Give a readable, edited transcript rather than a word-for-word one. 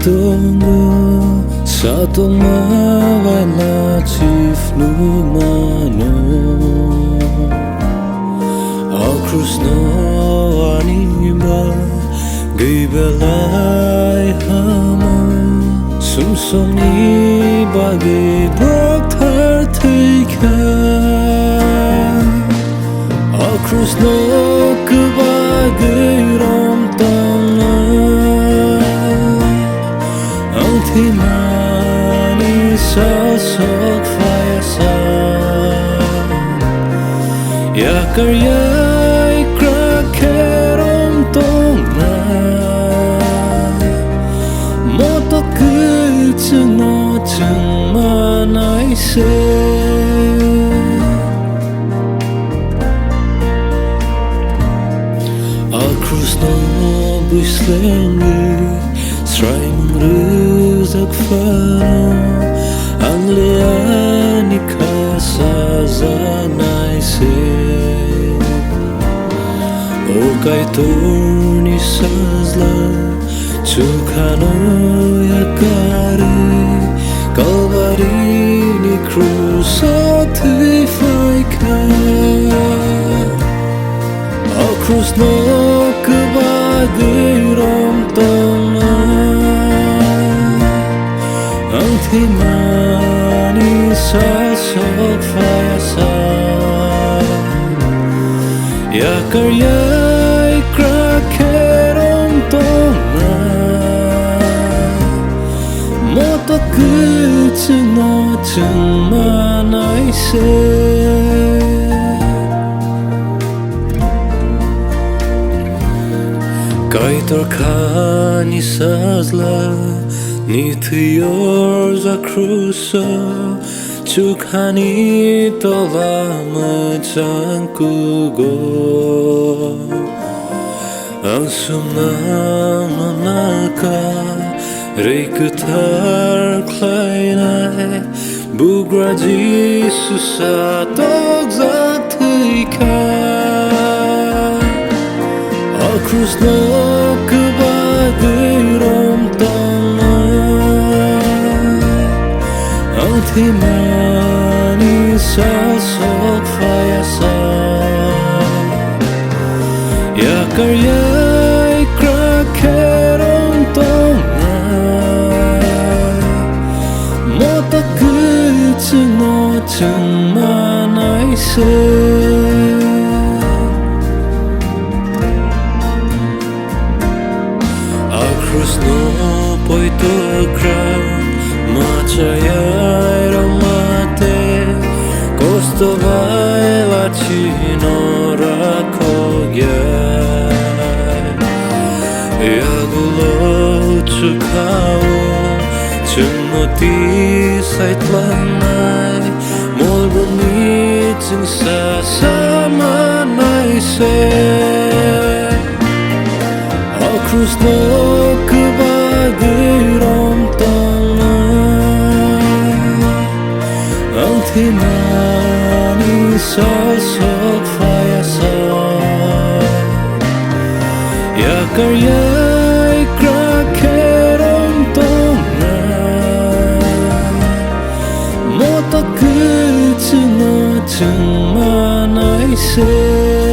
Tongo Sato mawala chifnu mano Akrus no anima Gibelai hama Sumsoni bagi dokter tika Akrus no kebagai rom Timani sosok fayasan Ya karyai krakerom tongna Moto keceno cemanai se Akrus no buslengi Sraim rızak fano Angliani kasazanai se O kaitorni sazla Chukano yakari Kalvarini krusati faika Akrus no kebagai rom tongna Timani sosok fayasan Ya karyai krakerom tongna Moto keceno cemanai se Kaitor kani sazla Nityor zakrusa Chukhani tola machankugo Ansumna manaka Reikutar klainai Bugraji susatok zatika Akrus no kebagai rom Timani sosok fayasan Ya karyai krakerom tongna Moto keceno cemanai se Akrus no poitokra Macayai romate Kostovai lacino rakogyai Yagulo chukao Chumoti saitlanai Molgoni cinsa samanai se Akrus no kebagai rom Timani sosok fayasan Ya karyai krakerom tongna Moto keceno cemanai se